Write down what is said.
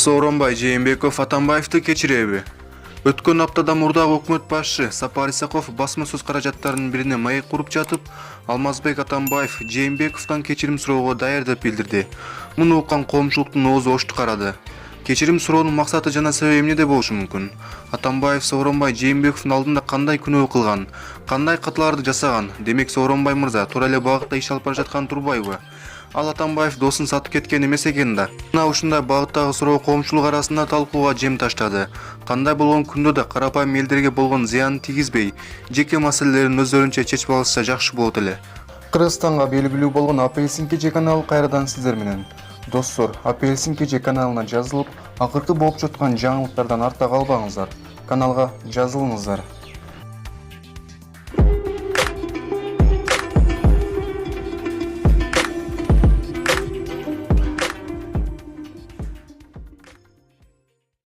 Сооронбай Жээнбеков Атамбаевди кечиреби? Өткөн аптада мурдагы өкмөт башчы Сапар Исаков басма-сөз каражаттарынын бирине маек куруп жатып, Алмазбек Атамбаев Жээнбековдон кечирим суроого даяр деп билдирди. Муну уккан коомчулуктун оозу ошту карады. Кечирим суроонун максаты жана себеби эмнеде болушу мүмкүн? Атамбаев Сооронбай Жээнбековдун алдында кандай күнөө кылган, кандай каталарды жасаган? Демек Сооронбай мырза туура эле багытта иш алып бара жаткан турбайбы? Ал Атамбаев досун сатып кеткен эмес экен да. Мына ушундай багыттагы суроо коомчулук арасында талкууга жем таштады. Кандай болгон күндө да карапайым элдерге болгон зыянын тийгизбей, жеке маселелерин өздөрүнчө чечип алышса жакшы болот эле. Кыргызстанга белгилүү болгон Апельсин KG каналы кайрадан сиздер менен. Достор, Апельсин KG каналына жазылып, акыркы болуп жаткан жаңылыктардан артта калбаңыздар. Каналга жазылыңыздар.